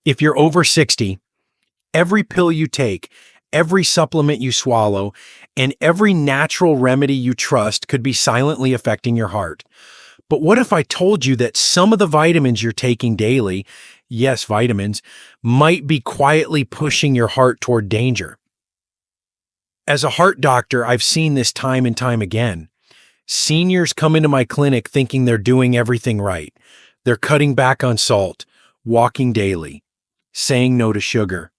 If you're over 60, every pill you take, every supplement you swallow, and every natural remedy you trust could be silently affecting your heart. But what if I told you that some of the vitamins you're taking daily, yes, vitamins, might be quietly pushing your heart toward danger? As a heart doctor, I've seen this time and time again. Seniors come into my clinic thinking they're doing everything right. They're cutting back on salt, walking daily, saying no to sugar.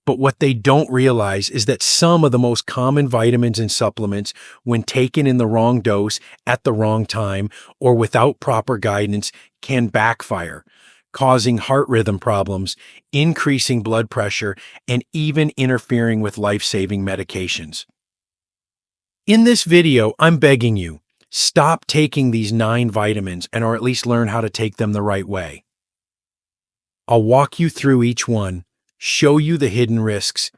But what they don't realize is that some of the most common vitamins and supplements, when taken in the wrong dose, at the wrong time, or without proper guidance, can backfire, causing heart rhythm problems, increasing blood pressure, and even interfering with life-saving medications. In this video, I'm begging you, stop taking these 9 vitamins or at least learn how to take them the right way. I'll walk you through each one, show you the hidden risks,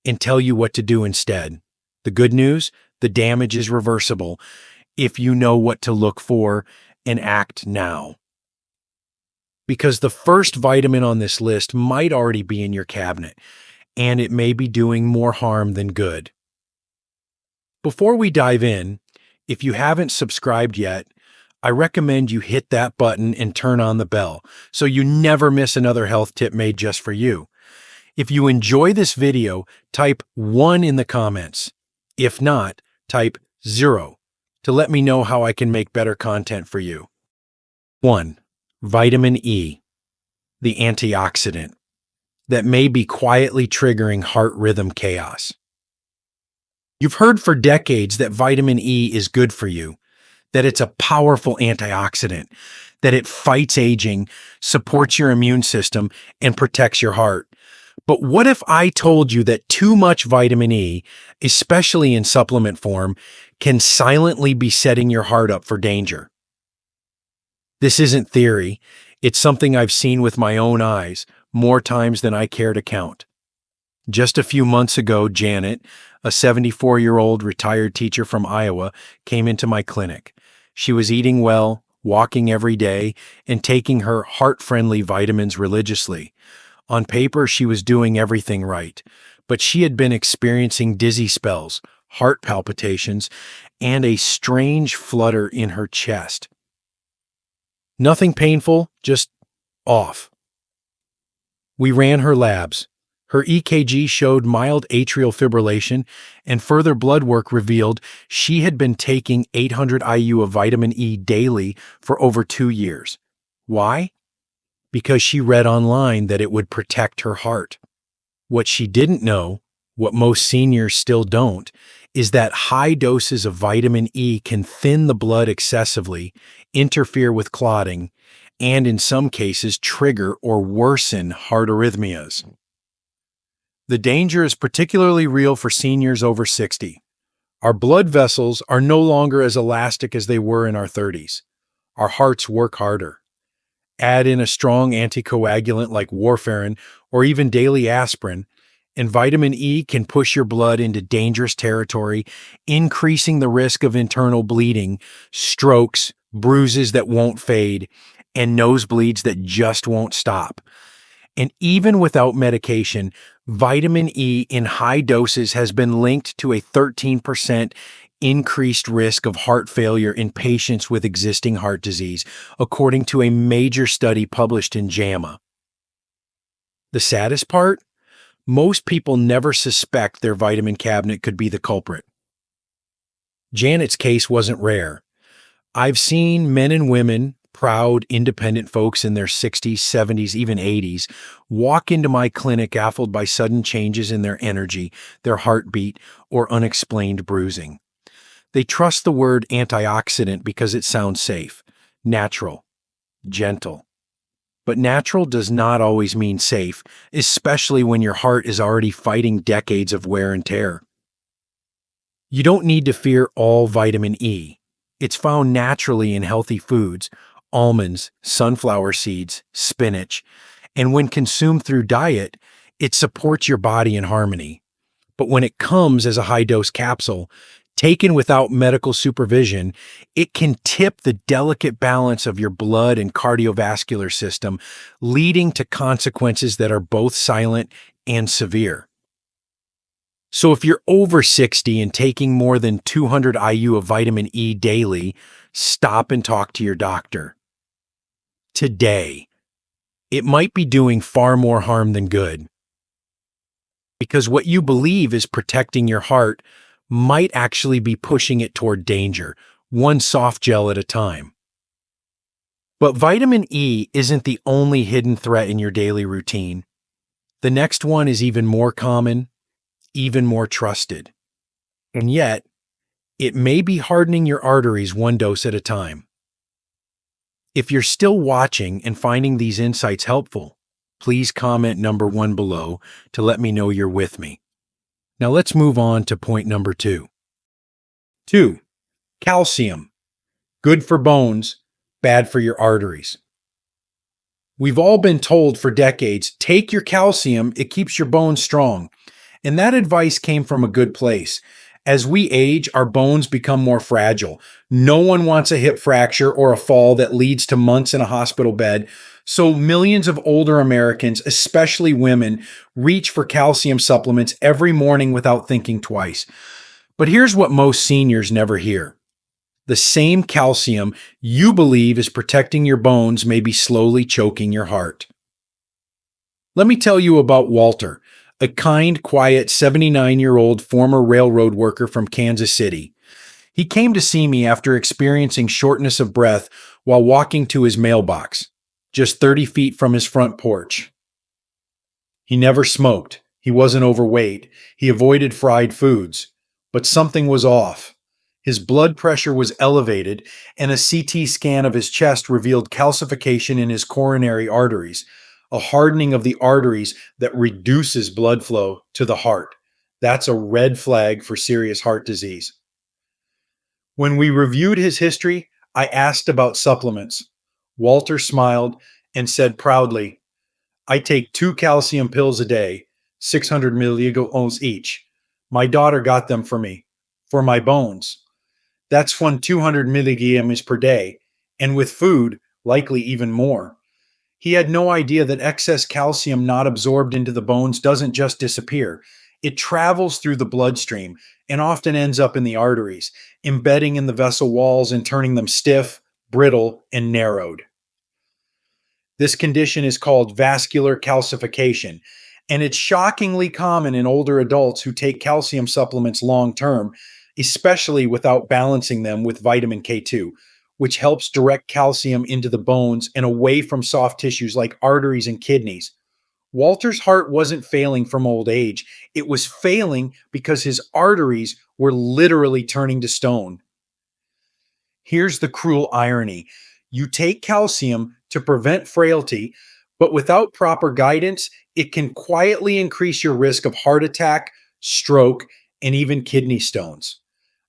and tell you what to do instead. The good news, the damage is reversible if you know what to look for and act now. Because the first vitamin on this list might already be in your cabinet, and it may be doing more harm than good. Before we dive in, if you haven't subscribed yet, I recommend you hit that button and turn on the bell so you never miss another health tip made just for you. If you enjoy this video, type 1 in the comments. If not, type 0 to let me know how I can make better content for you. 1. Vitamin E, the antioxidant that may be quietly triggering heart rhythm chaos. You've heard for decades that vitamin E is good for you, that it's a powerful antioxidant, that it fights aging, supports your immune system, and protects your heart. But what if I told you that too much vitamin E, especially in supplement form, can silently be setting your heart up for danger? This isn't theory. It's something I've seen with my own eyes, more times than I care to count. Just a few months ago, Janet, a 74-year-old retired teacher from Iowa, came into my clinic. She was eating well, walking every day, and taking her heart-friendly vitamins religiously. On paper, she was doing everything right, but she had been experiencing dizzy spells, heart palpitations, and a strange flutter in her chest. Nothing painful, just off. We ran her labs. Her EKG showed mild atrial fibrillation, and further blood work revealed she had been taking 800 IU of vitamin E daily for over 2 years. Why? Because she read online that it would protect her heart. What she didn't know, what most seniors still don't, is that high doses of vitamin E can thin the blood excessively, interfere with clotting, and in some cases trigger or worsen heart arrhythmias. The danger is particularly real for seniors over 60. Our blood vessels are no longer as elastic as they were in our 30s. Our hearts work harder. Add in a strong anticoagulant like warfarin or even daily aspirin, and vitamin E can push your blood into dangerous territory, increasing the risk of internal bleeding, strokes, bruises that won't fade, and nosebleeds that just won't stop. And even without medication, vitamin E in high doses has been linked to a 13% increased risk of heart failure in patients with existing heart disease, according to a major study published in JAMA. The saddest part? Most people never suspect their vitamin cabinet could be the culprit. Janet's case wasn't rare. I've seen men and women, proud, independent folks in their 60s, 70s, even 80s, walk into my clinic baffled by sudden changes in their energy, their heartbeat, or unexplained bruising. They trust the word antioxidant because it sounds safe, natural, gentle. But natural does not always mean safe, especially when your heart is already fighting decades of wear and tear. You don't need to fear all vitamin E. It's found naturally in healthy foods, almonds, sunflower seeds, spinach, and when consumed through diet, it supports your body in harmony. But when it comes as a high-dose capsule, Taken without medical supervision, it can tip the delicate balance of your blood and cardiovascular system, leading to consequences that are both silent and severe. So if you're over 60 and taking more than 200 IU of vitamin E daily, stop and talk to your doctor. Today, it might be doing far more harm than good. Because what you believe is protecting your heart might actually be pushing it toward danger, one soft gel at a time. But vitamin E isn't the only hidden threat in your daily routine. The next one is even more common, even more trusted. And yet, it may be hardening your arteries one dose at a time. If you're still watching and finding these insights helpful, please comment number 1 below to let me know you're with me. Now let's move on to point number 2. 2. Calcium. Good for bones, bad for your arteries. We've all been told for decades, take your calcium, it keeps your bones strong. And that advice came from a good place. As we age, our bones become more fragile. No one wants a hip fracture or a fall that leads to months in a hospital bed. So millions of older Americans, especially women, reach for calcium supplements every morning without thinking twice. But here's what most seniors never hear. The same calcium you believe is protecting your bones may be slowly choking your heart. Let me tell you about Walter, a kind, quiet 79-year-old former railroad worker from Kansas City. He came to see me after experiencing shortness of breath while walking to his mailbox, just 30 feet from his front porch. He never smoked. He wasn't overweight. He avoided fried foods. But something was off. His blood pressure was elevated, and a CT scan of his chest revealed calcification in his coronary arteries, a hardening of the arteries that reduces blood flow to the heart. That's a red flag for serious heart disease. When we reviewed his history, I asked about supplements. Walter smiled and said proudly, I take 2 calcium pills a day, 600 milligrams each. My daughter got them for me, for my bones. That's 200 milligrams per day, and with food, likely even more. He had no idea that excess calcium not absorbed into the bones doesn't just disappear. It travels through the bloodstream and often ends up in the arteries, embedding in the vessel walls and turning them stiff, brittle, and narrowed. This condition is called vascular calcification, and it's shockingly common in older adults who take calcium supplements long term, especially without balancing them with vitamin K2, which helps direct calcium into the bones and away from soft tissues like arteries and kidneys. Walter's heart wasn't failing from old age. It was failing because his arteries were literally turning to stone. Here's the cruel irony. You take calcium to prevent frailty, but without proper guidance, it can quietly increase your risk of heart attack, stroke, and even kidney stones.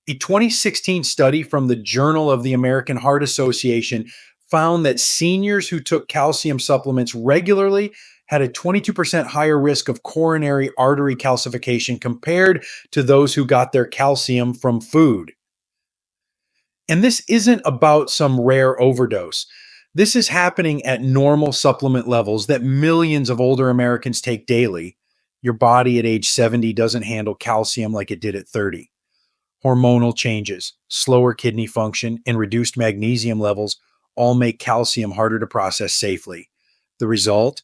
A 2016 study from the Journal of the American Heart Association found that seniors who took calcium supplements regularly had a 22% higher risk of coronary artery calcification compared to those who got their calcium from food. And this isn't about some rare overdose. This is happening at normal supplement levels that millions of older Americans take daily. Your body at age 70 doesn't handle calcium like it did at 30. Hormonal changes, slower kidney function, and reduced magnesium levels all make calcium harder to process safely. The result?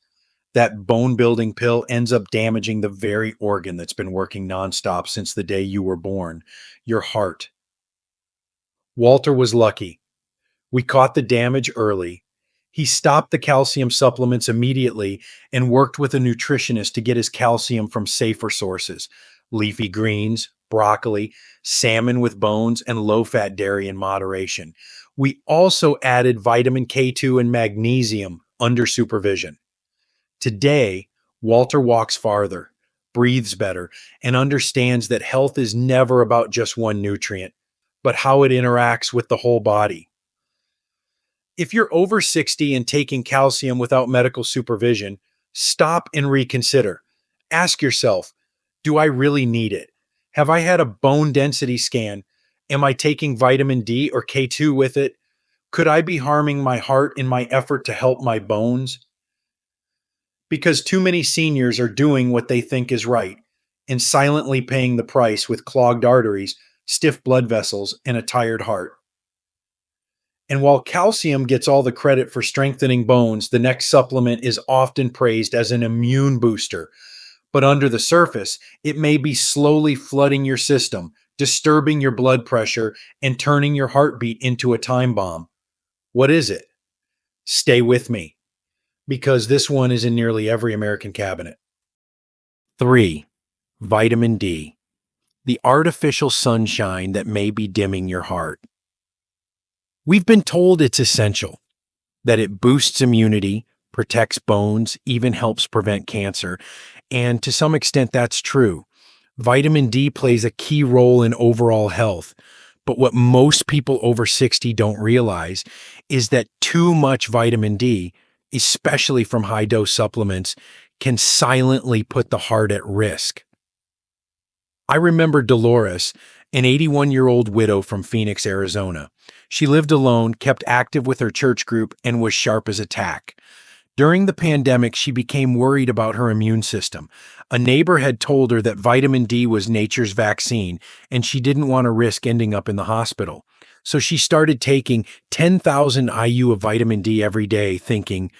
That bone-building pill ends up damaging the very organ that's been working nonstop since the day you were born, your heart. Walter was lucky. We caught the damage early. He stopped the calcium supplements immediately and worked with a nutritionist to get his calcium from safer sources: leafy greens, broccoli, salmon with bones, and low-fat dairy in moderation. We also added vitamin K2 and magnesium under supervision. Today, Walter walks farther, breathes better, and understands that health is never about just one nutrient, but how it interacts with the whole body. If you're over 60 and taking calcium without medical supervision, stop and reconsider. Ask yourself, do I really need it? Have I had a bone density scan? Am I taking vitamin D or K2 with it? Could I be harming my heart in my effort to help my bones? Because too many seniors are doing what they think is right and silently paying the price with clogged arteries, stiff blood vessels, and a tired heart. And while calcium gets all the credit for strengthening bones, the next supplement is often praised as an immune booster. But under the surface, it may be slowly flooding your system, disturbing your blood pressure, and turning your heartbeat into a time bomb. What is it? Stay with me, because this one is in nearly every American cabinet. 3. Vitamin D, the artificial sunshine that may be dimming your heart. We've been told it's essential, that it boosts immunity, protects bones, even helps prevent cancer, and to some extent that's true. Vitamin D plays a key role in overall health, but what most people over 60 don't realize is that too much vitamin D, especially from high-dose supplements, can silently put the heart at risk. I remember Dolores, an 81-year-old widow from Phoenix, Arizona. She lived alone, kept active with her church group, and was sharp as a tack. During the pandemic, she became worried about her immune system. A neighbor had told her that vitamin D was nature's vaccine, and she didn't want to risk ending up in the hospital. So she started taking 10,000 IU of vitamin D every day, thinking,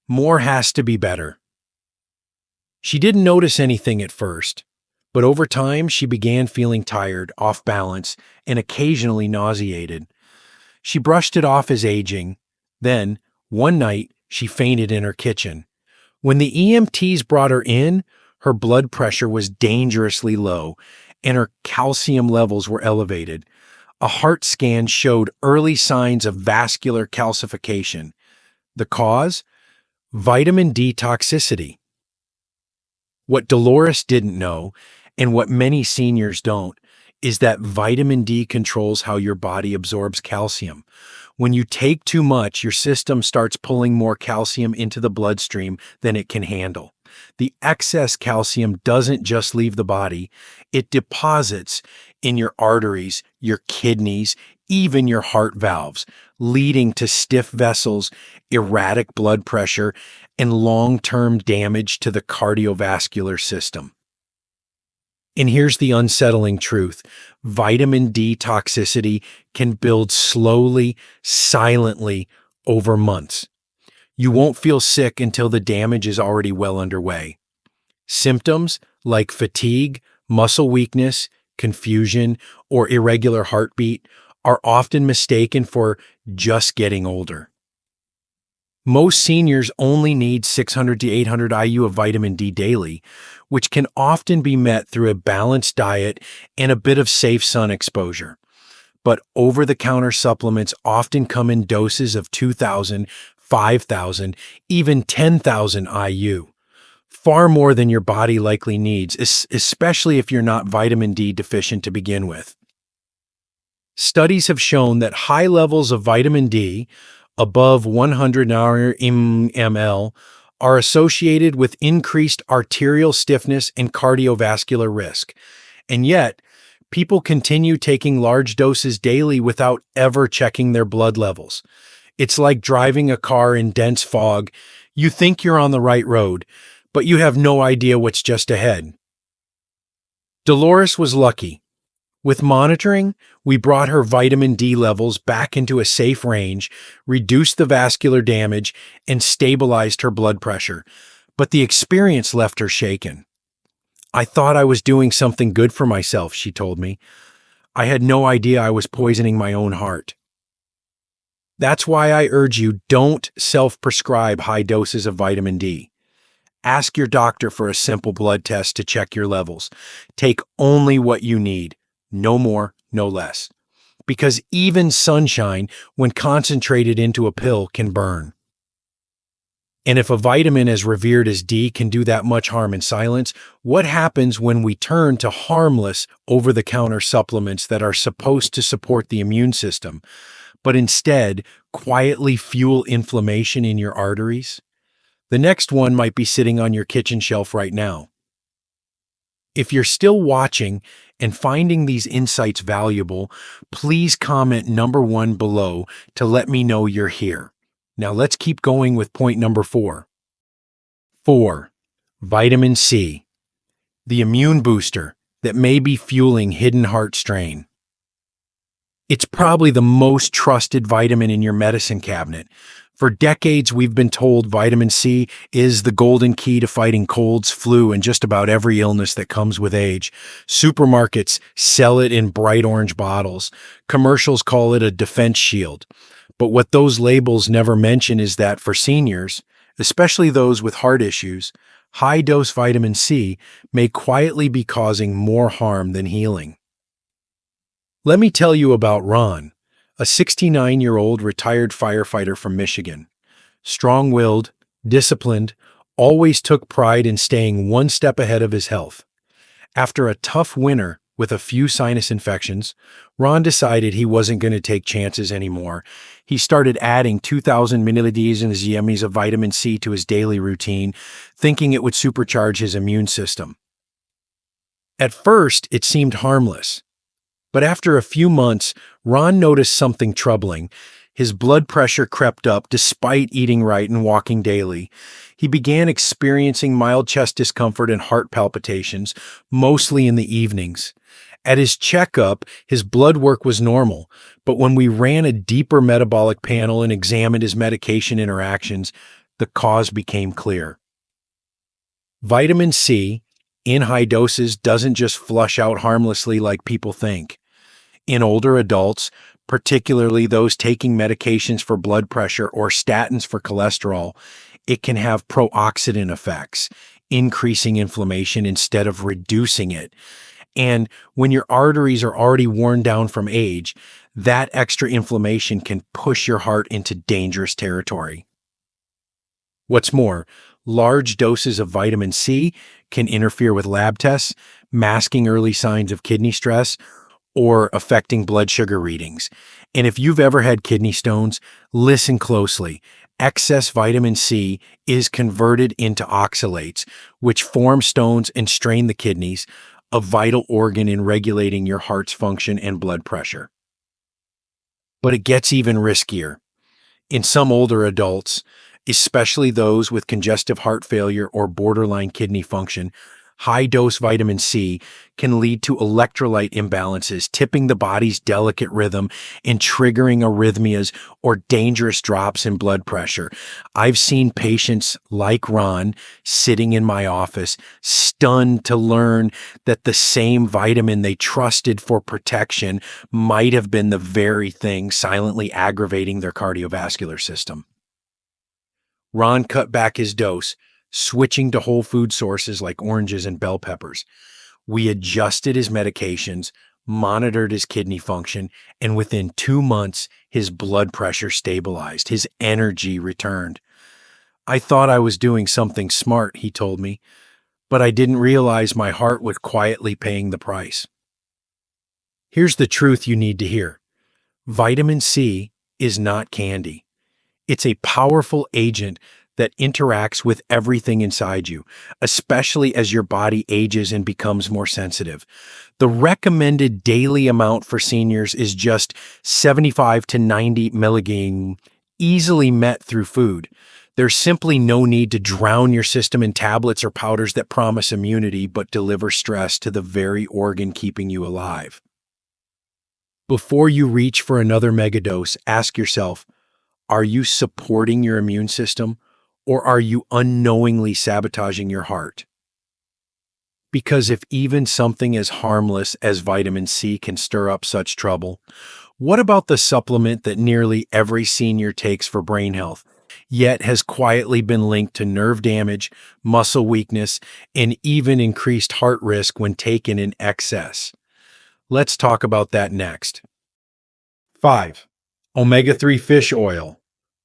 more has to be better. She didn't notice anything at first, but over time she began feeling tired, off balance, and occasionally nauseated. She brushed it off as aging. Then, one night, she fainted in her kitchen. When the EMTs brought her in, her blood pressure was dangerously low, and her calcium levels were elevated. A heart scan showed early signs of vascular calcification. The cause? Vitamin D toxicity. What Dolores didn't know, and what many seniors don't, is that vitamin D controls how your body absorbs calcium. When you take too much, your system starts pulling more calcium into the bloodstream than it can handle. The excess calcium doesn't just leave the body, it deposits in your arteries, your kidneys, even your heart valves, leading to stiff vessels, erratic blood pressure, and long-term damage to the cardiovascular system. And here's the unsettling truth. Vitamin D toxicity can build slowly, silently, over months. You won't feel sick until the damage is already well underway. Symptoms like fatigue, muscle weakness, confusion, or irregular heartbeat are often mistaken for just getting older. Most seniors only need 600 to 800 IU of vitamin D daily, which can often be met through a balanced diet and a bit of safe sun exposure. But over-the-counter supplements often come in doses of 2,000, 5,000, even 10,000 IU. Far more than your body likely needs, especially if you're not vitamin D deficient to begin with. Studies have shown that high levels of vitamin D, above 100 ml, are associated with increased arterial stiffness and cardiovascular risk. And yet, people continue taking large doses daily without ever checking their blood levels. It's like driving a car in dense fog. You think you're on the right road, but you have no idea what's just ahead. Dolores was lucky. With monitoring, we brought her vitamin D levels back into a safe range, reduced the vascular damage, and stabilized her blood pressure. But the experience left her shaken. I thought I was doing something good for myself, she told me. I had no idea I was poisoning my own heart. That's why I urge you, don't self-prescribe high doses of vitamin D. Ask your doctor for a simple blood test to check your levels. Take only what you need. No more, no less. Because even sunshine, when concentrated into a pill, can burn. And if a vitamin as revered as D can do that much harm in silence, what happens when we turn to harmless, over-the-counter supplements that are supposed to support the immune system, but instead quietly fuel inflammation in your arteries? The next one might be sitting on your kitchen shelf right now. If you're still watching and finding these insights valuable, please comment number 1 below to let me know you're here. Now let's keep going with point number 4. 4. Vitamin C, the immune booster that may be fueling hidden heart strain. It's probably the most trusted vitamin in your medicine cabinet. For decades, we've been told vitamin C is the golden key to fighting colds, flu, and just about every illness that comes with age. Supermarkets sell it in bright orange bottles. Commercials call it a defense shield. But what those labels never mention is that for seniors, especially those with heart issues, high-dose vitamin C may quietly be causing more harm than healing. Let me tell you about Ron, a 69-year-old retired firefighter from Michigan. Strong-willed, disciplined, always took pride in staying one step ahead of his health. After a tough winter with a few sinus infections, Ron decided he wasn't going to take chances anymore. He started adding 2,000 milligrams of vitamin C to his daily routine, thinking it would supercharge his immune system. At first, it seemed harmless. But after a few months, Ron noticed something troubling. His blood pressure crept up despite eating right and walking daily. He began experiencing mild chest discomfort and heart palpitations, mostly in the evenings. At his checkup, his blood work was normal, but when we ran a deeper metabolic panel and examined his medication interactions, the cause became clear. Vitamin C, in high doses, doesn't just flush out harmlessly like people think. In older adults, particularly those taking medications for blood pressure or statins for cholesterol, it can have pro-oxidant effects, increasing inflammation instead of reducing it. And when your arteries are already worn down from age, that extra inflammation can push your heart into dangerous territory. What's more, large doses of vitamin C can interfere with lab tests, masking early signs of kidney stress, or affecting blood sugar readings. And if you've ever had kidney stones, listen closely. Excess vitamin C is converted into oxalates, which form stones and strain the kidneys, a vital organ in regulating your heart's function and blood pressure. But it gets even riskier. In some older adults, especially those with congestive heart failure or borderline kidney function, high-dose vitamin C can lead to electrolyte imbalances, tipping the body's delicate rhythm and triggering arrhythmias or dangerous drops in blood pressure. I've seen patients like Ron sitting in my office, stunned to learn that the same vitamin they trusted for protection might have been the very thing silently aggravating their cardiovascular system. Ron cut back his dose, switching to whole food sources like oranges and bell peppers. We adjusted his medications, monitored his kidney function, and within 2 months, his blood pressure stabilized. His energy returned. I thought I was doing something smart, he told me, but I didn't realize my heart was quietly paying the price. Here's the truth you need to hear. Vitamin C is not candy. It's a powerful agent that interacts with everything inside you, especially as your body ages and becomes more sensitive. The recommended daily amount for seniors is just 75 to 90 milligrams, easily met through food. There's simply no need to drown your system in tablets or powders that promise immunity but deliver stress to the very organ keeping you alive. Before you reach for another megadose, ask yourself, are you supporting your immune system, or are you unknowingly sabotaging your heart? Because if even something as harmless as vitamin C can stir up such trouble, what about the supplement that nearly every senior takes for brain health, yet has quietly been linked to nerve damage, muscle weakness, and even increased heart risk when taken in excess? Let's talk about that next. 5. Omega-3 fish oil.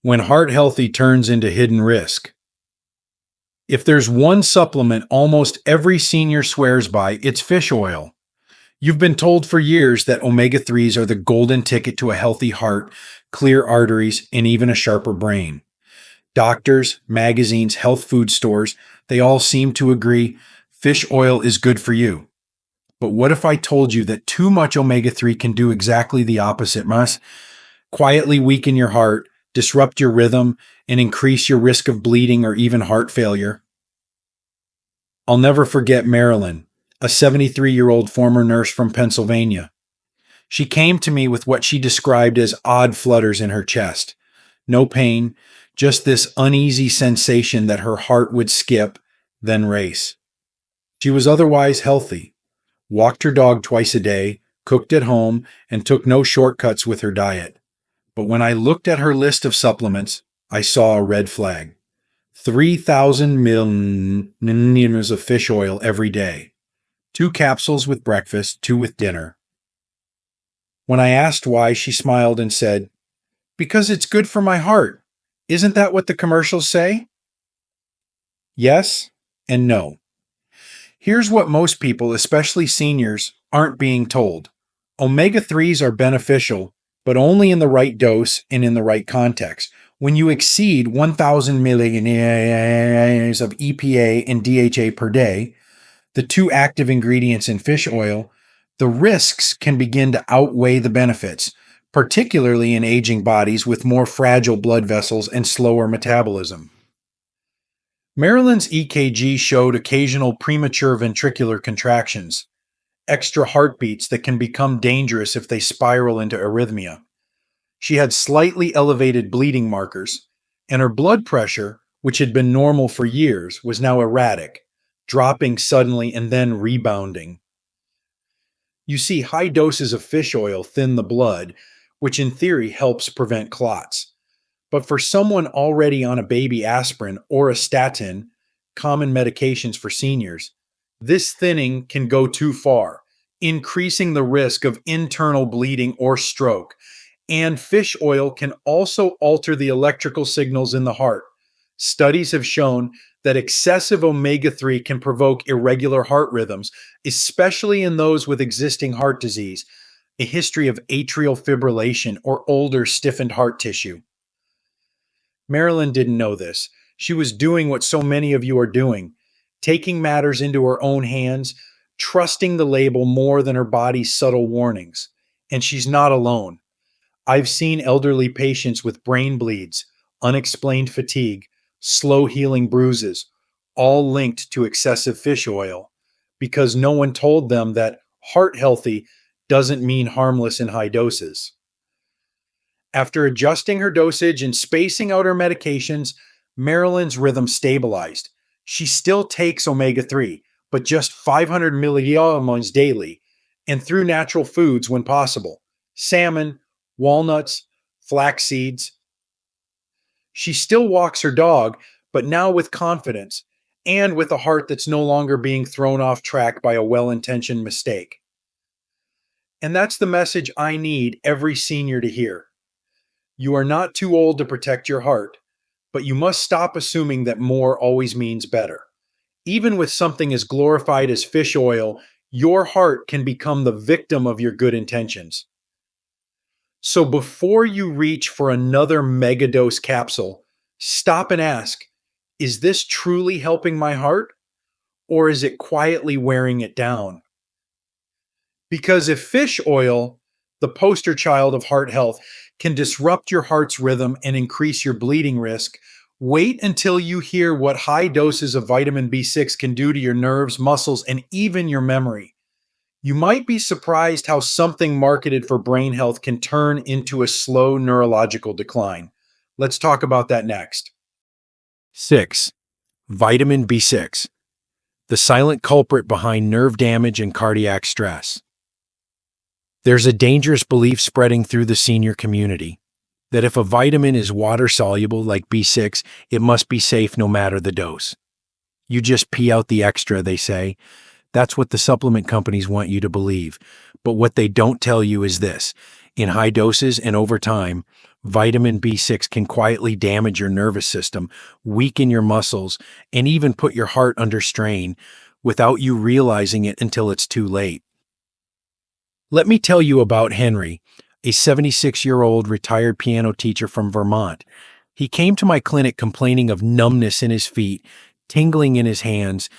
When heart healthy turns into hidden risk. If there's one supplement almost every senior swears by, it's fish oil. You've been told for years that omega-3s are the golden ticket to a healthy heart, clear arteries, and even a sharper brain. Doctors, magazines, health food stores, they all seem to agree Fish oil is good for you. But what if I told you that too much omega-3 can do exactly the opposite, Mas? Quietly weaken your heart, disrupt your rhythm, and increase your risk of bleeding or even heart failure. I'll never forget Marilyn, a 73-year-old former nurse from Pennsylvania. She came to me with what she described as odd flutters in her chest. No pain, just this uneasy sensation that her heart would skip, then race. She was otherwise healthy, walked her dog twice a day, cooked at home, and took no shortcuts with her diet. But when I looked at her list of supplements, I saw a red flag. 3,000 milligrams of fish oil every day. 2 capsules with breakfast, 2 with dinner. When I asked why, she smiled and said, "Because it's good for my heart. Isn't that what the commercials say?" Yes and no. Here's what most people, especially seniors, aren't being told. Omega-3s are beneficial, but only in the right dose and in the right context. When you exceed 1,000 milligrams of EPA and DHA per day, the 2 active ingredients in fish oil, the risks can begin to outweigh the benefits, particularly in aging bodies with more fragile blood vessels and slower metabolism. Marilyn's EKG showed occasional premature ventricular contractions, extra heartbeats that can become dangerous if they spiral into arrhythmia. She had slightly elevated bleeding markers, and her blood pressure, which had been normal for years, was now erratic, dropping suddenly and then rebounding. You see, high doses of fish oil thin the blood, which in theory helps prevent clots. But for someone already on a baby aspirin or a statin, common medications for seniors, this thinning can go too far, increasing the risk of internal bleeding or stroke. And fish oil can also alter the electrical signals in the heart. Studies have shown that excessive omega-3 can provoke irregular heart rhythms, especially in those with existing heart disease, a history of atrial fibrillation, or older stiffened heart tissue. Marilyn didn't know this. She was doing what so many of you are doing, taking matters into her own hands, trusting the label more than her body's subtle warnings. And she's not alone. I've seen elderly patients with brain bleeds, unexplained fatigue, slow healing bruises, all linked to excessive fish oil, because no one told them that heart healthy doesn't mean harmless in high doses. After adjusting her dosage and spacing out her medications, Marilyn's rhythm stabilized. She still takes omega-3, but just 500 milligrams daily, and through natural foods when possible: salmon, walnuts, flax seeds. She still walks her dog, but now with confidence, and with a heart that's no longer being thrown off track by a well-intentioned mistake. And that's the message I need every senior to hear. You are not too old to protect your heart, but you must stop assuming that more always means better. Even with something as glorified as fish oil, your heart can become the victim of your good intentions. So before you reach for another megadose capsule, stop and ask, is this truly helping my heart? Or is it quietly wearing it down? Because if fish oil, the poster child of heart health, can disrupt your heart's rhythm and increase your bleeding risk, wait until you hear what high doses of vitamin B6 can do to your nerves, muscles, and even your memory. You might be surprised how something marketed for brain health can turn into a slow neurological decline. Let's talk about that next. 6. Vitamin B6, the silent culprit behind nerve damage and cardiac stress. There's a dangerous belief spreading through the senior community that if a vitamin is water-soluble like B6, it must be safe no matter the dose. You just pee out the extra, they say. That's what the supplement companies want you to believe. But what they don't tell you is this: in high doses and over time, vitamin B6 can quietly damage your nervous system, weaken your muscles, and even put your heart under strain without you realizing it until it's too late. Let me tell you about Henry, a 76-year-old retired piano teacher from Vermont. He came to my clinic complaining of numbness in his feet, tingling in his hands,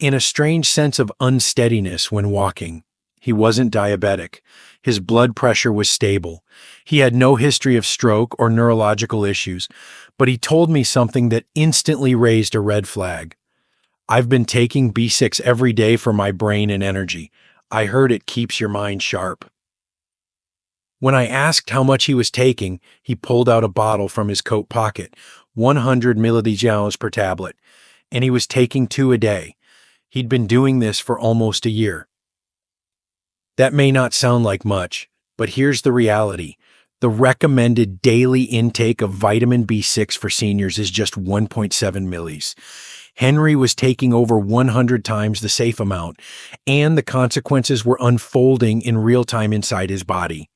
and a strange sense of unsteadiness when walking. He wasn't diabetic. His blood pressure was stable. He had no history of stroke or neurological issues, but he told me something that instantly raised a red flag. I've been taking B6 every day for my brain and energy. I heard it keeps your mind sharp. When I asked how much he was taking, he pulled out a bottle from his coat pocket, 100 milliliters per tablet, and he was taking 2 a day. He'd been doing this for almost a year. That may not sound like much, but here's the reality. The recommended daily intake of vitamin B6 for seniors is just 1.7 millis. Henry was taking over 100 times the safe amount, and the consequences were unfolding in real time inside his body.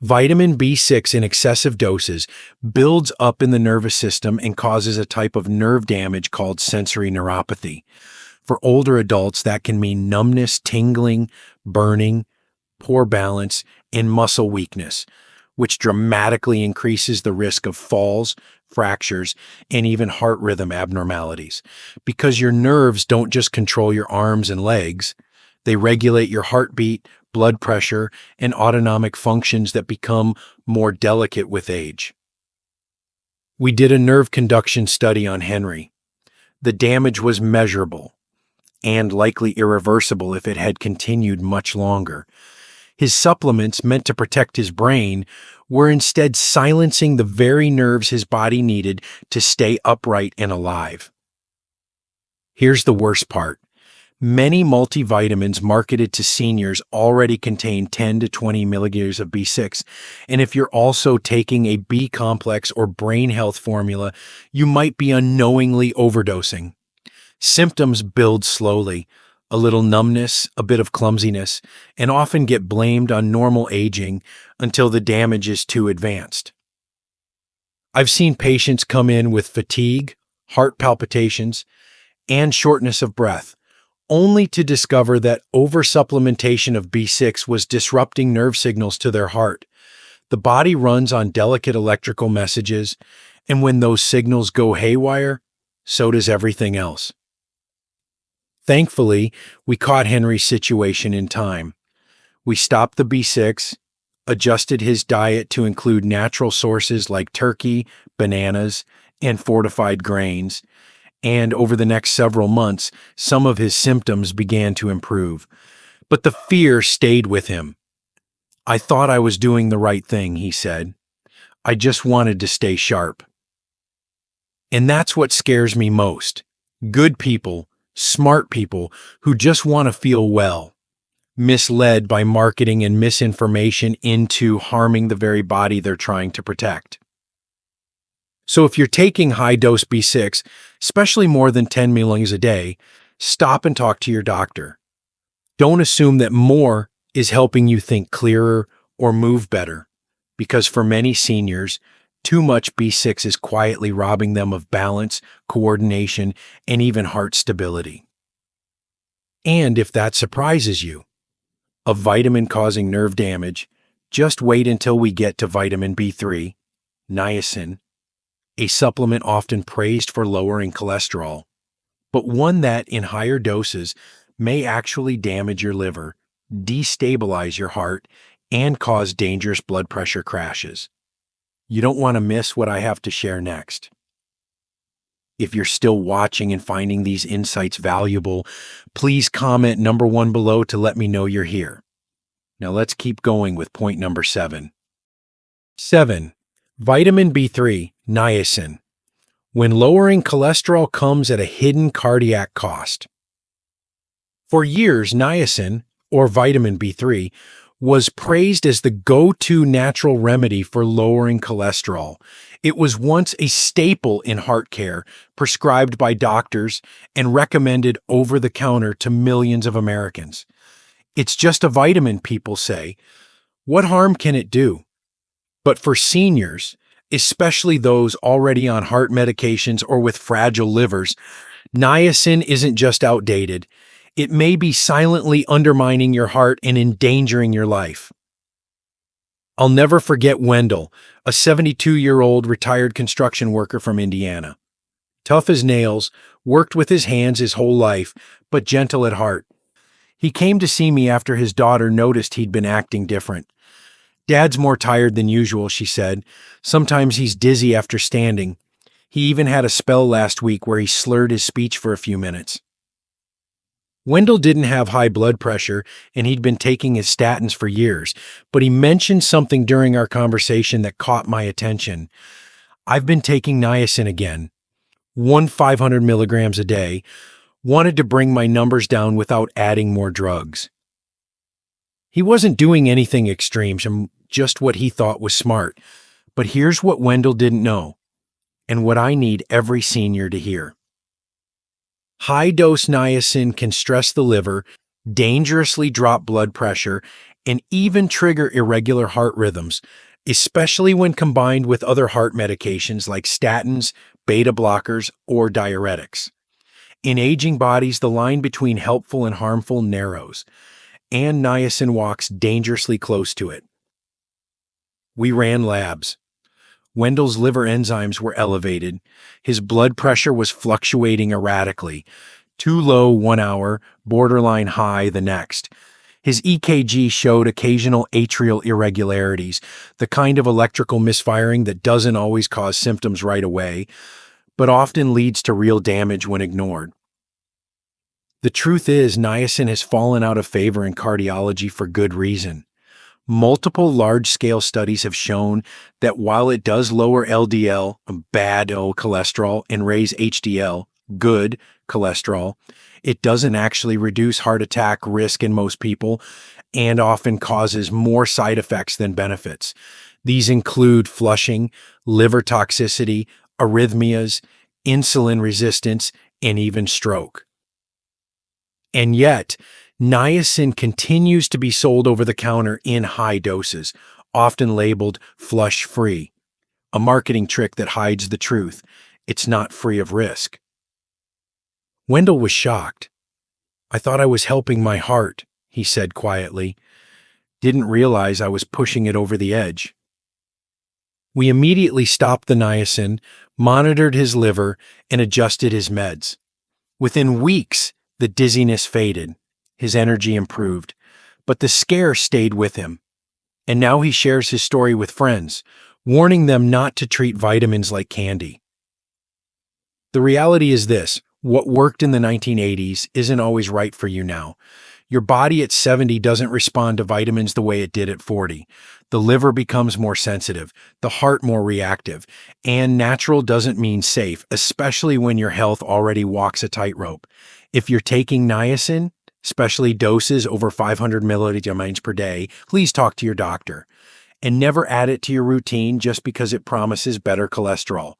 Vitamin B6 in excessive doses builds up in the nervous system and causes a type of nerve damage called sensory neuropathy. For older adults, that can mean numbness, tingling, burning, poor balance, and muscle weakness, which dramatically increases the risk of falls, fractures, and even heart rhythm abnormalities. Because your nerves don't just control your arms and legs, they regulate your heartbeat, blood pressure, and autonomic functions that become more delicate with age. We did a nerve conduction study on Henry. The damage was measurable and likely irreversible if it had continued much longer. His supplements, meant to protect his brain, were instead silencing the very nerves his body needed to stay upright and alive. Here's the worst part. Many multivitamins marketed to seniors already contain 10 to 20 milligrams of B6, and if you're also taking a B complex or brain health formula, you might be unknowingly overdosing. Symptoms build slowly, a little numbness, a bit of clumsiness, and often get blamed on normal aging until the damage is too advanced. I've seen patients come in with fatigue, heart palpitations, and shortness of breath, only to discover that oversupplementation of B6 was disrupting nerve signals to their heart. The body runs on delicate electrical messages, and when those signals go haywire, so does everything else. Thankfully, we caught Henry's situation in time. We stopped the B6, adjusted his diet to include natural sources like turkey, bananas, and fortified grains, and over the next several months, some of his symptoms began to improve. But the fear stayed with him. "I thought I was doing the right thing," he said. "I just wanted to stay sharp." And that's what scares me most. Good people, smart people who just want to feel well, misled by marketing and misinformation into harming the very body they're trying to protect. So if you're taking high-dose B6, especially more than 10 milligrams a day, stop and talk to your doctor. Don't assume that more is helping you think clearer or move better, because for many seniors, too much B6 is quietly robbing them of balance, coordination, and even heart stability. And if that surprises you, a vitamin causing nerve damage, just wait until we get to vitamin B3, niacin, a supplement often praised for lowering cholesterol, but one that, in higher doses, may actually damage your liver, destabilize your heart, and cause dangerous blood pressure crashes. You don't want to miss what I have to share next. If you're still watching and finding these insights valuable, please comment number 1 below to let me know you're here. Now let's keep going with point number 7. 7. Vitamin B3, niacin. When lowering cholesterol comes at a hidden cardiac cost. For years, niacin, or vitamin B3, was praised as the go-to natural remedy for lowering cholesterol. It was once a staple in heart care, prescribed by doctors and recommended over-the-counter to millions of Americans. It's just a vitamin, people say. What harm can it do? But for seniors, especially those already on heart medications or with fragile livers, niacin isn't just outdated. It may be silently undermining your heart and endangering your life. I'll never forget Wendell, a 72-year-old retired construction worker from Indiana. Tough as nails, worked with his hands his whole life, but gentle at heart. He came to see me after his daughter noticed he'd been acting different. "Dad's more tired than usual," she said. "Sometimes he's dizzy after standing. He even had a spell last week where he slurred his speech for a few minutes." Wendell didn't have high blood pressure, and he'd been taking his statins for years, but he mentioned something during our conversation that caught my attention. "I've been taking niacin again, 500 milligrams a day, wanted to bring my numbers down without adding more drugs." He wasn't doing anything extreme, just what he thought was smart. But here's what Wendell didn't know, and what I need every senior to hear. High-dose niacin can stress the liver, dangerously drop blood pressure, and even trigger irregular heart rhythms, especially when combined with other heart medications like statins, beta blockers, or diuretics. In aging bodies, the line between helpful and harmful narrows, and niacin walks dangerously close to it. We ran labs. Wendell's liver enzymes were elevated. His blood pressure was fluctuating erratically, too low 1 hour, borderline high the next. His EKG showed occasional atrial irregularities, the kind of electrical misfiring that doesn't always cause symptoms right away, but often leads to real damage when ignored. The truth is, niacin has fallen out of favor in cardiology for good reason. Multiple large-scale studies have shown that while it does lower LDL, bad cholesterol, and raise HDL, good cholesterol, it doesn't actually reduce heart attack risk in most people and often causes more side effects than benefits. These include flushing, liver toxicity, arrhythmias, insulin resistance, and even stroke. And yet, niacin continues to be sold over the counter in high doses, often labeled flush-free, a marketing trick that hides the truth. It's not free of risk. Wendell was shocked. "I thought I was helping my heart," he said quietly. "Didn't realize I was pushing it over the edge." We immediately stopped the niacin, monitored his liver, and adjusted his meds. Within weeks, the dizziness faded. His energy improved, but the scare stayed with him. And now he shares his story with friends, warning them not to treat vitamins like candy. The reality is this: what worked in the 1980s isn't always right for you now. Your body at 70 doesn't respond to vitamins the way it did at 40. The liver becomes more sensitive, the heart more reactive, and natural doesn't mean safe, especially when your health already walks a tightrope. If you're taking niacin, especially doses over 500 milligrams per day, please talk to your doctor. And never add it to your routine just because it promises better cholesterol.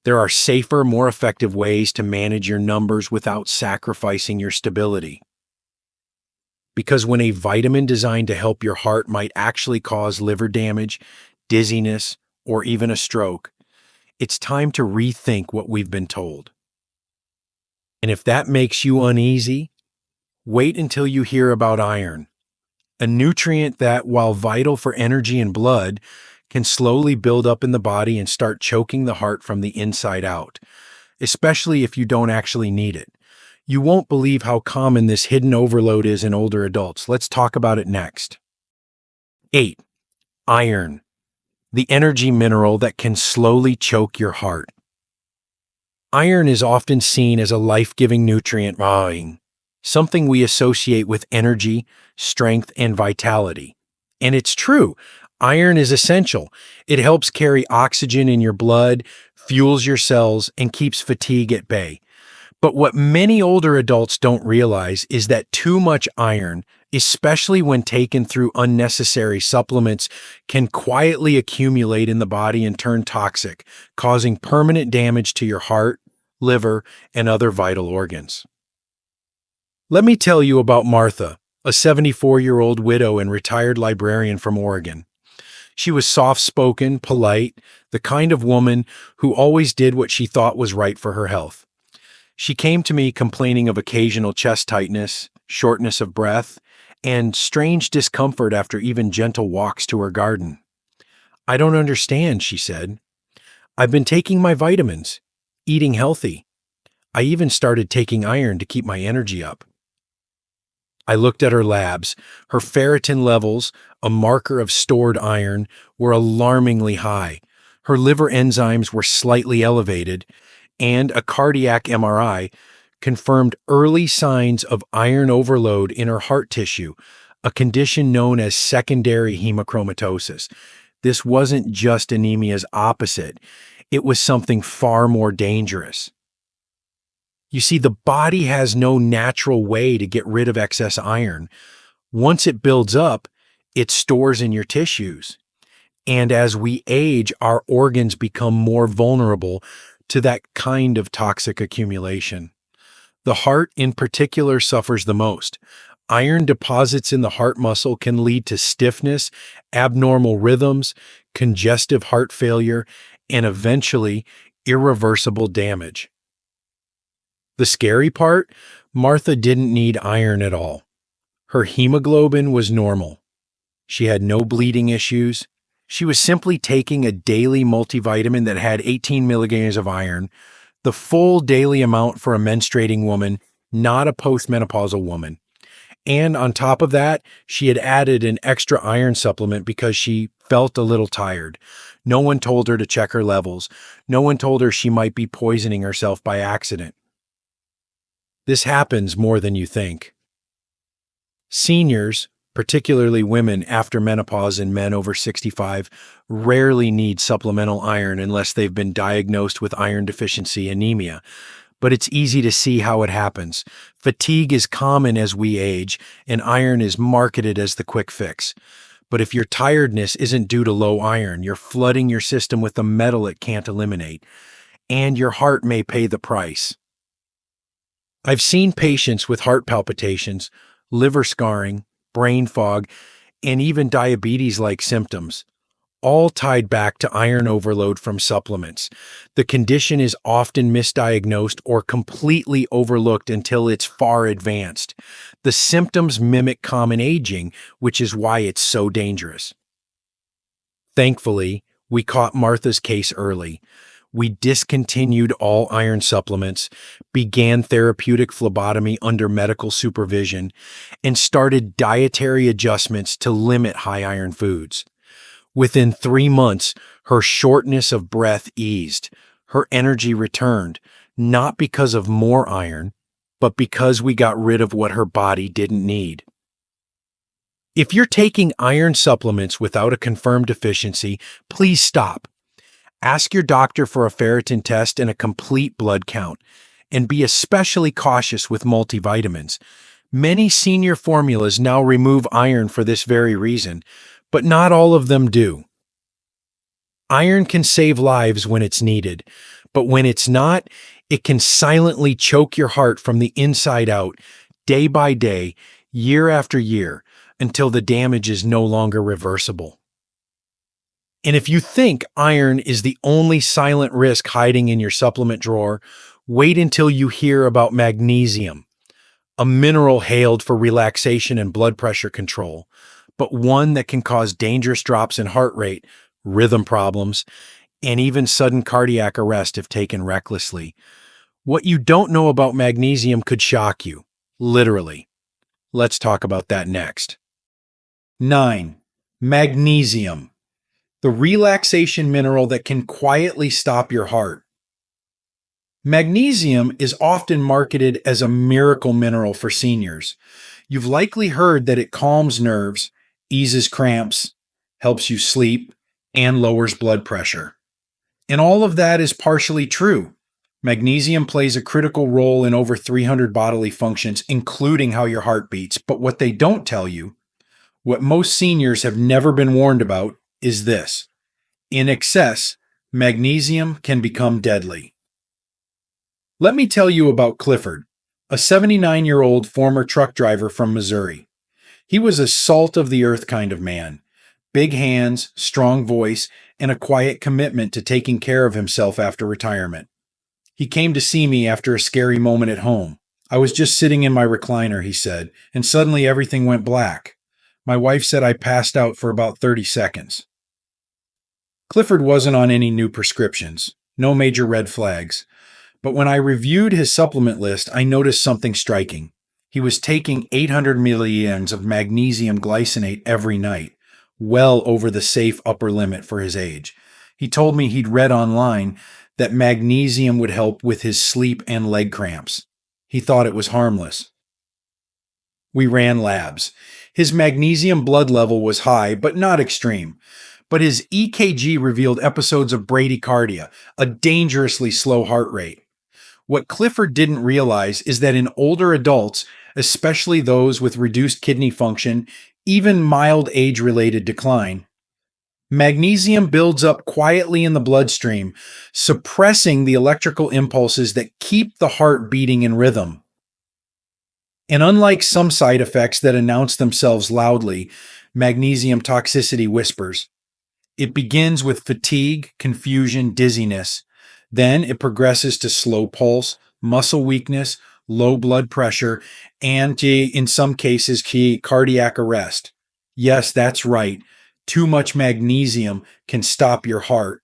There are safer, more effective ways to manage your numbers without sacrificing your stability. Because when a vitamin designed to help your heart might actually cause liver damage, dizziness, or even a stroke, it's time to rethink what we've been told. And if that makes you uneasy, wait until you hear about iron, a nutrient that, while vital for energy and blood, can slowly build up in the body and start choking the heart from the inside out, especially if you don't actually need it. You won't believe how common this hidden overload is in older adults. Let's talk about it next. 8. Iron, the energy mineral that can slowly choke your heart. Iron is often seen as a life-giving nutrient, something we associate with energy, strength, and vitality. And it's true. Iron is essential. It helps carry oxygen in your blood, fuels your cells, and keeps fatigue at bay. But what many older adults don't realize is that too much iron, especially when taken through unnecessary supplements, can quietly accumulate in the body and turn toxic, causing permanent damage to your heart, liver, and other vital organs. Let me tell you about Martha, a 74-year-old widow and retired librarian from Oregon. She was soft-spoken, polite, the kind of woman who always did what she thought was right for her health. She came to me complaining of occasional chest tightness, shortness of breath, and strange discomfort after even gentle walks to her garden. "I don't understand," she said. "I've been taking my vitamins. eating healthy. I even started taking iron to keep my energy up. I looked at her labs. Her ferritin levels, a marker of stored iron, were alarmingly high. Her liver enzymes were slightly elevated, and a cardiac MRI confirmed early signs of iron overload in her heart tissue, a condition known as secondary hemochromatosis. This wasn't just anemia's opposite, it was something far more dangerous. You see, the body has no natural way to get rid of excess iron. Once it builds up, it stores in your tissues. And as we age, our organs become more vulnerable to that kind of toxic accumulation. The heart, in particular, suffers the most. Iron deposits in the heart muscle can lead to stiffness, abnormal rhythms, congestive heart failure, and eventually irreversible damage. The scary part, Martha didn't need iron at all. Her hemoglobin was normal. She had no bleeding issues. She was simply taking a daily multivitamin that had 18 milligrams of iron, the full daily amount for a menstruating woman, not a postmenopausal woman. And on top of that, she had added an extra iron supplement because she felt a little tired. No one told her to check her levels. No one told her she might be poisoning herself by accident. This happens more than you think. Seniors, particularly women after menopause and men over 65, rarely need supplemental iron unless they've been diagnosed with iron deficiency anemia. But it's easy to see how it happens. Fatigue is common as we age, and iron is marketed as the quick fix. But if your tiredness isn't due to low iron, you're flooding your system with a metal it can't eliminate, and your heart may pay the price. I've seen patients with heart palpitations, liver scarring, brain fog, and even diabetes-like symptoms, all tied back to iron overload from supplements. The condition is often misdiagnosed or completely overlooked until it's far advanced. The symptoms mimic common aging, which is why it's so dangerous. Thankfully, we caught Martha's case early. We discontinued all iron supplements, began therapeutic phlebotomy under medical supervision, and started dietary adjustments to limit high iron foods. Within 3 months, her shortness of breath eased. Her energy returned, not because of more iron, but because we got rid of what her body didn't need. If you're taking iron supplements without a confirmed deficiency, please stop. Ask your doctor for a ferritin test and a complete blood count, and be especially cautious with multivitamins. Many senior formulas now remove iron for this very reason, but not all of them do. Iron can save lives when it's needed, but when it's not, it can silently choke your heart from the inside out, day by day, year after year, until the damage is no longer reversible. And if you think iron is the only silent risk hiding in your supplement drawer, wait until you hear about magnesium, a mineral hailed for relaxation and blood pressure control, but one that can cause dangerous drops in heart rate, rhythm problems, and even sudden cardiac arrest if taken recklessly. What you don't know about magnesium could shock you, literally. Let's talk about that next. 9. Magnesium, the relaxation mineral that can quietly stop your heart. Magnesium is often marketed as a miracle mineral for seniors. You've likely heard that it calms nerves, eases cramps, helps you sleep, and lowers blood pressure. And all of that is partially true. Magnesium plays a critical role in over 300 bodily functions, including how your heart beats. But what they don't tell you, what most seniors have never been warned about, is this. In excess, magnesium can become deadly. Let me tell you about Clifford, a 79-year-old former truck driver from Missouri. He was a salt-of-the-earth kind of man. Big hands, strong voice, and a quiet commitment to taking care of himself after retirement. He came to see me after a scary moment at home. I was just sitting in my recliner, he said, and suddenly everything went black. My wife said I passed out for about 30 seconds. Clifford wasn't on any new prescriptions, no major red flags, But when I reviewed his supplement list, I noticed something striking. He was taking 800 milligrams of magnesium glycinate every night, well over the safe upper limit for his age. He told me he'd read online that magnesium would help with his sleep and leg cramps. He thought it was harmless. We ran labs. His magnesium blood level was high, but not extreme. But his EKG revealed episodes of bradycardia, a dangerously slow heart rate. What Clifford didn't realize is that in older adults, especially those with reduced kidney function, even mild age-related decline, magnesium builds up quietly in the bloodstream, suppressing the electrical impulses that keep the heart beating in rhythm. And unlike some side effects that announce themselves loudly, magnesium toxicity whispers. It begins with fatigue, confusion, dizziness. Then it progresses to slow pulse, muscle weakness, low blood pressure, and in some cases, cardiac arrest. Yes, that's right. Too much magnesium can stop your heart.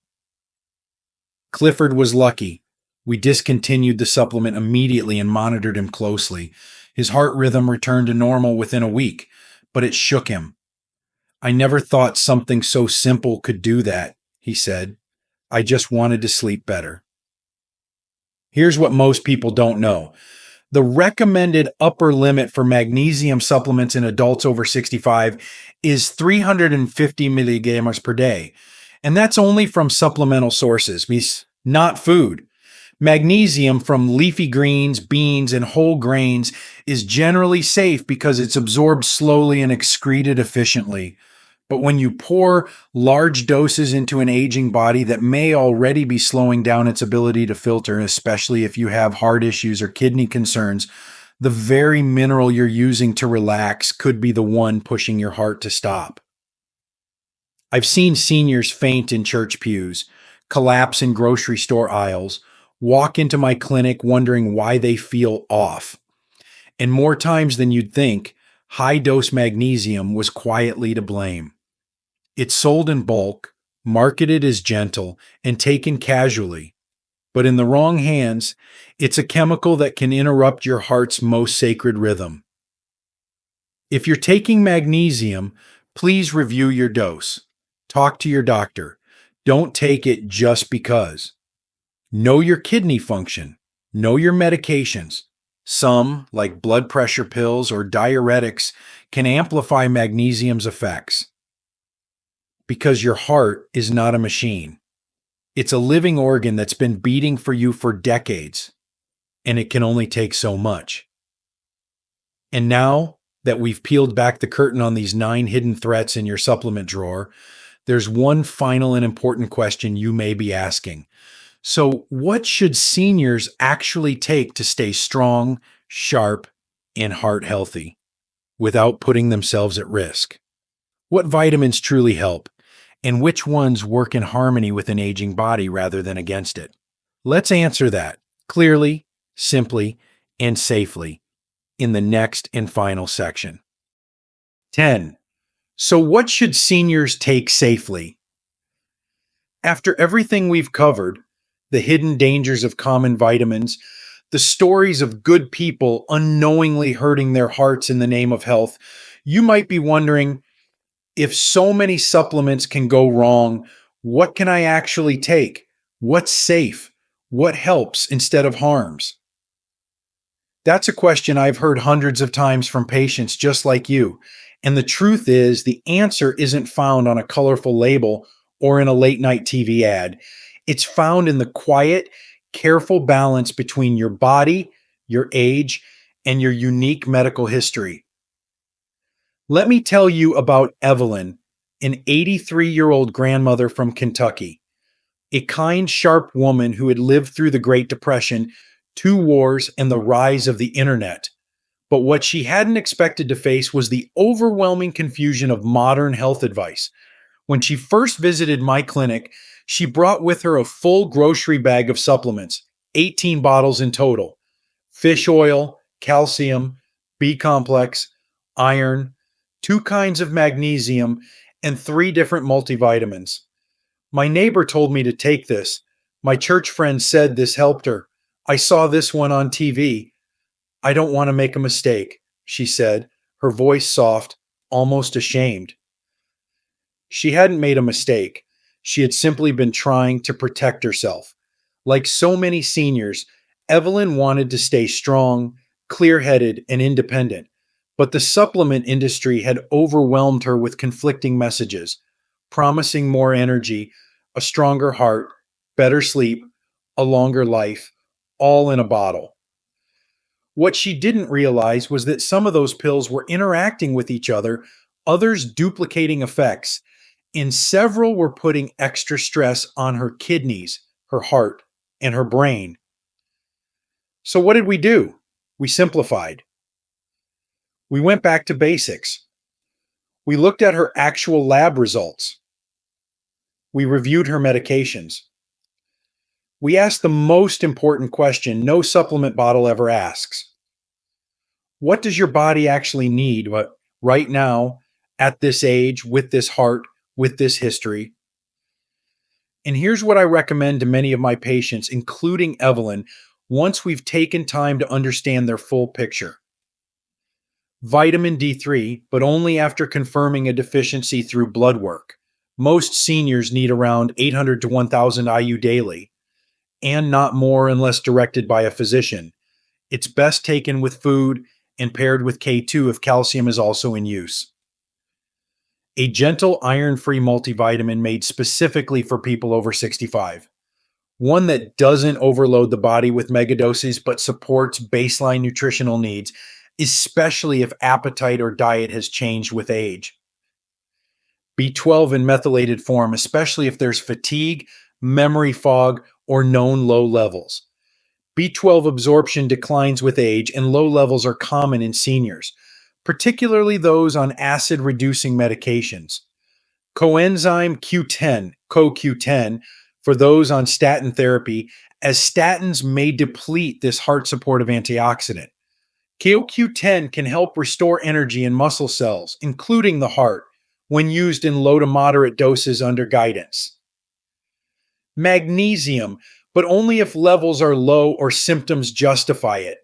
Clifford was lucky. We discontinued the supplement immediately and monitored him closely. His heart rhythm returned to normal within a week, but it shook him. I never thought something so simple could do that, he said. I just wanted to sleep better. Here's what most people don't know. The recommended upper limit for magnesium supplements in adults over 65 is 350 milligrams per day. And that's only from supplemental sources, not food. Magnesium from leafy greens, beans, and whole grains is generally safe because it's absorbed slowly and excreted efficiently. But when you pour large doses into an aging body that may already be slowing down its ability to filter, especially if you have heart issues or kidney concerns, the very mineral you're using to relax could be the one pushing your heart to stop. I've seen seniors faint in church pews, collapse in grocery store aisles, walk into my clinic wondering why they feel off. And more times than you'd think, high-dose magnesium was quietly to blame. It's sold in bulk, marketed as gentle, and taken casually. But in the wrong hands, it's a chemical that can interrupt your heart's most sacred rhythm. If you're taking magnesium, please review your dose. Talk to your doctor. Don't take it just because. Know your kidney function. Know your medications. Some, like blood pressure pills or diuretics, can amplify magnesium's effects. Because your heart is not a machine. It's a living organ that's been beating for you for decades, and it can only take so much. And now that we've peeled back the curtain on these 9 hidden threats in your supplement drawer, there's one final and important question you may be asking. So, what should seniors actually take to stay strong, sharp, and heart healthy without putting themselves at risk? What vitamins truly help? And which ones work in harmony with an aging body rather than against it? Let's answer that clearly, simply, and safely in the next and final section. 10. So what should seniors take safely? After everything we've covered, the hidden dangers of common vitamins, the stories of good people unknowingly hurting their hearts in the name of health, you might be wondering, if so many supplements can go wrong, what can I actually take? What's safe? What helps instead of harms? That's a question I've heard hundreds of times from patients just like you. And the truth is, the answer isn't found on a colorful label or in a late night TV ad. It's found in the quiet, careful balance between your body, your age, and your unique medical history. Let me tell you about Evelyn, an 83-year-old grandmother from Kentucky, a kind, sharp woman who had lived through the Great Depression, 2 wars, and the rise of the internet. But what she hadn't expected to face was the overwhelming confusion of modern health advice. When she first visited my clinic, she brought with her a full grocery bag of supplements, 18 bottles in total: fish oil, calcium, B-complex, iron, 2 kinds of magnesium, and 3 different multivitamins. My neighbor told me to take this. My church friend said this helped her. I saw this one on TV. I don't want to make a mistake, she said, her voice soft, almost ashamed. She hadn't made a mistake. She had simply been trying to protect herself. Like so many seniors, Evelyn wanted to stay strong, clear headed, and independent. But the supplement industry had overwhelmed her with conflicting messages, promising more energy, a stronger heart, better sleep, a longer life, all in a bottle. What she didn't realize was that some of those pills were interacting with each other, others duplicating effects, and several were putting extra stress on her kidneys, her heart, and her brain. So, what did we do? We simplified. We went back to basics. We looked at her actual lab results. We reviewed her medications. We asked the most important question no supplement bottle ever asks. What does your body actually need right now, at this age, with this heart, with this history? And here's what I recommend to many of my patients, including Evelyn, once we've taken time to understand their full picture. Vitamin D3, but only after confirming a deficiency through blood work. Most seniors need around 800 to 1000 IU daily, and not more unless directed by a physician. It's best taken with food and paired with K2 if calcium is also in use. A gentle iron-free multivitamin made specifically for people over 65. One that doesn't overload the body with megadoses but supports baseline nutritional needs, especially if appetite or diet has changed with age. B12 in methylated form, especially if there's fatigue, memory fog, or known low levels. B12 absorption declines with age, and low levels are common in seniors, particularly those on acid-reducing medications. Coenzyme Q10, CoQ10, for those on statin therapy, as statins may deplete this heart-supportive antioxidant. CoQ10 can help restore energy in muscle cells, including the heart, when used in low to moderate doses under guidance. Magnesium, but only if levels are low or symptoms justify it,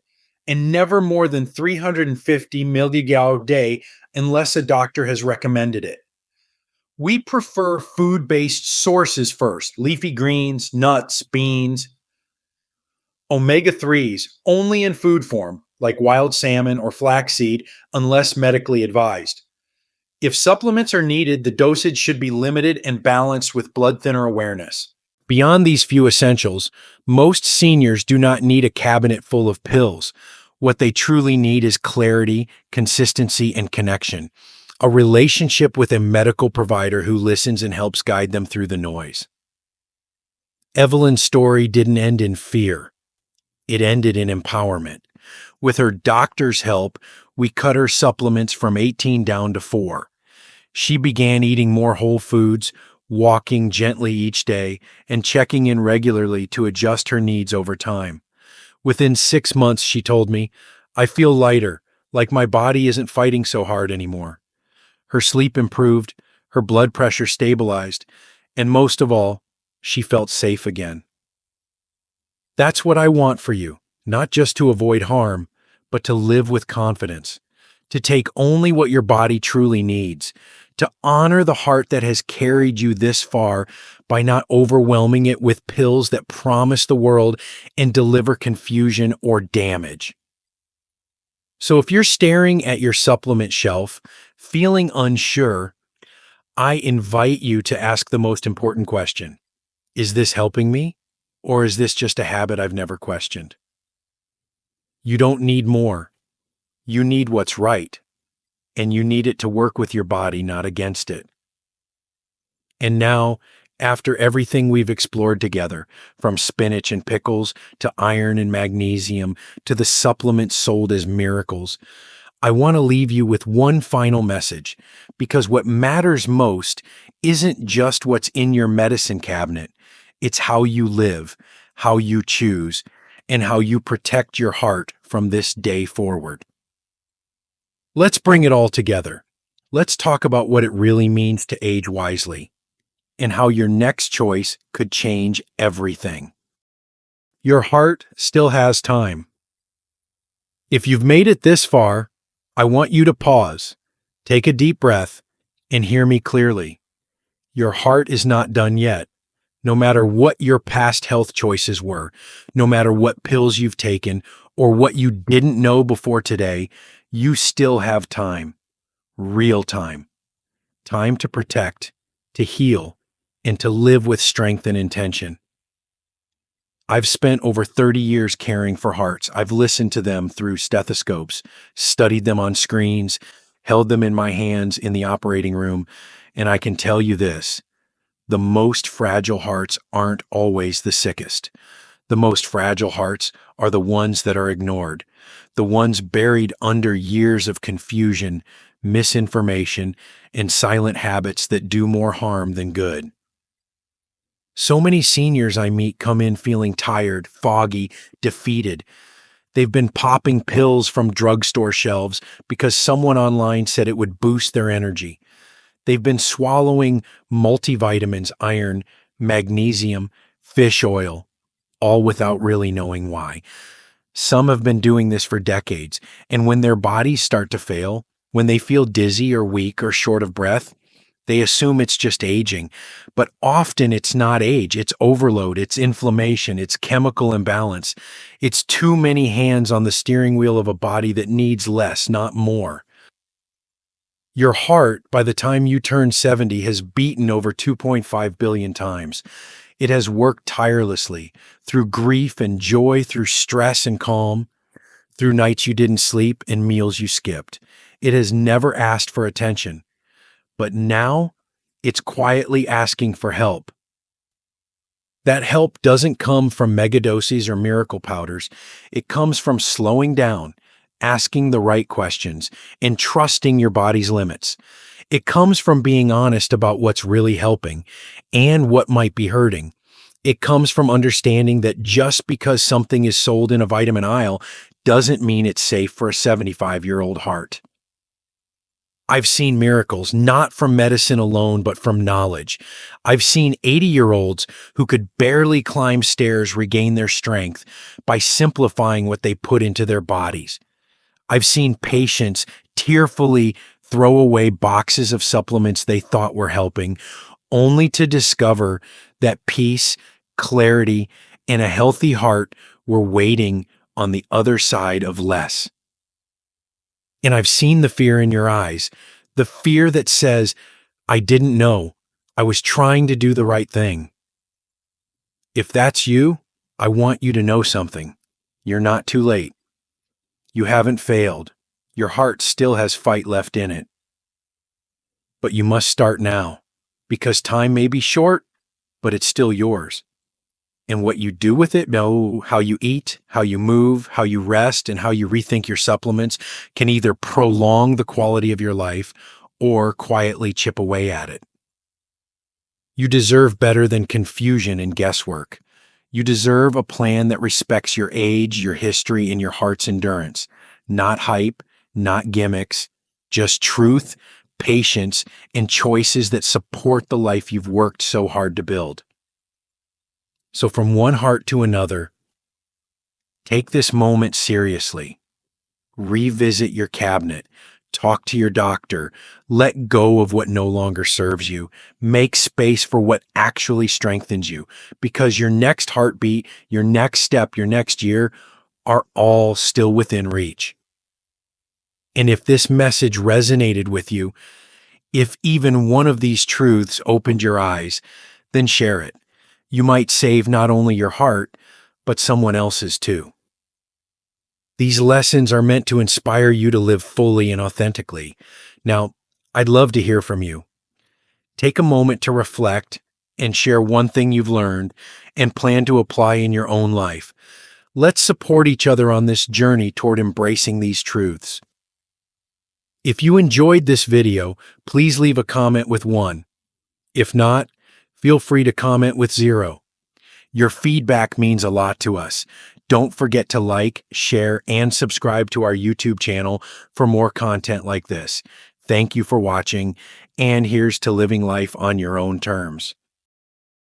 and never more than 350 mg a day unless a doctor has recommended it. We prefer food-based sources first, leafy greens, nuts, beans. Omega-3s, only in food form, like wild salmon or flaxseed, unless medically advised. If supplements are needed, the dosage should be limited and balanced with blood thinner awareness. Beyond these few essentials, most seniors do not need a cabinet full of pills. What they truly need is clarity, consistency, and connection. A relationship with a medical provider who listens and helps guide them through the noise. Evelyn's story didn't end in fear. It ended in empowerment. With her doctor's help, we cut her supplements from 18 down to 4. She began eating more whole foods, walking gently each day, and checking in regularly to adjust her needs over time. Within 6 months, she told me, I feel lighter, like my body isn't fighting so hard anymore. Her sleep improved, her blood pressure stabilized, and most of all, she felt safe again. That's what I want for you, not just to avoid harm, but to live with confidence, to take only what your body truly needs, to honor the heart that has carried you this far by not overwhelming it with pills that promise the world and deliver confusion or damage. So if you're staring at your supplement shelf, feeling unsure, I invite you to ask the most important question. Is this helping me? Or is this just a habit I've never questioned? You don't need more. You need what's right. And you need it to work with your body, not against it. And now, after everything we've explored together, from spinach and pickles to iron and magnesium to the supplements sold as miracles, I want to leave you with one final message, because what matters most isn't just what's in your medicine cabinet. It's how you live, how you choose, and how you protect your heart from this day forward. Let's bring it all together. Let's talk about what it really means to age wisely and how your next choice could change everything. Your heart still has time. If you've made it this far, I want you to pause, take a deep breath, and hear me clearly. Your heart is not done yet. No matter what your past health choices were, no matter what pills you've taken, or what you didn't know before today, you still have time. Real time. Time to protect, to heal, and to live with strength and intention. I've spent over 30 years caring for hearts. I've listened to them through stethoscopes, studied them on screens, held them in my hands in the operating room, and I can tell you this: the most fragile hearts aren't always the sickest. The most fragile hearts are the ones that are ignored, the ones buried under years of confusion, misinformation, and silent habits that do more harm than good. So many seniors I meet come in feeling tired, foggy, defeated. They've been popping pills from drugstore shelves because someone online said it would boost their energy. They've been swallowing multivitamins, iron, magnesium, fish oil, all without really knowing why. Some have been doing this for decades, and when their bodies start to fail, when they feel dizzy or weak or short of breath, they assume it's just aging. But often it's not age, it's overload, it's inflammation, it's chemical imbalance. It's too many hands on the steering wheel of a body that needs less, not more. Your heart, by the time you turn 70, has beaten over 2.5 billion times. It has worked tirelessly, through grief and joy, through stress and calm, through nights you didn't sleep and meals you skipped. It has never asked for attention. But now, it's quietly asking for help. That help doesn't come from megadoses or miracle powders. It comes from slowing down, asking the right questions, and trusting your body's limits. It comes from being honest about what's really helping and what might be hurting. It comes from understanding that just because something is sold in a vitamin aisle doesn't mean it's safe for a 75-year-old heart. I've seen miracles, not from medicine alone, but from knowledge. I've seen 80-year-olds who could barely climb stairs regain their strength by simplifying what they put into their bodies. I've seen patients tearfully throw away boxes of supplements they thought were helping, only to discover that peace, clarity, and a healthy heart were waiting on the other side of less. And I've seen the fear in your eyes, the fear that says, I didn't know, I was trying to do the right thing. If that's you, I want you to know something. You're not too late. You haven't failed. Your heart still has fight left in it. But you must start now, because time may be short, but it's still yours. And what you do with it, how you eat, how you move, how you rest, and how you rethink your supplements can either prolong the quality of your life or quietly chip away at it. You deserve better than confusion and guesswork. You deserve a plan that respects your age, your history, and your heart's endurance. Not hype, not gimmicks, just truth, patience, and choices that support the life you've worked so hard to build. So from one heart to another, take this moment seriously. Revisit your cabinet. Talk to your doctor. Let go of what no longer serves you. Make space for what actually strengthens you, because your next heartbeat, your next step, your next year are all still within reach. And if this message resonated with you, if even one of these truths opened your eyes, then share it. You might save not only your heart, but someone else's too. These lessons are meant to inspire you to live fully and authentically. Now, I'd love to hear from you. Take a moment to reflect and share one thing you've learned and plan to apply in your own life. Let's support each other on this journey toward embracing these truths. If you enjoyed this video, please leave a comment with 1. If not, feel free to comment with 0. Your feedback means a lot to us. Don't forget to like, share, and subscribe to our YouTube channel for more content like this. Thank you for watching, and here's to living life on your own terms.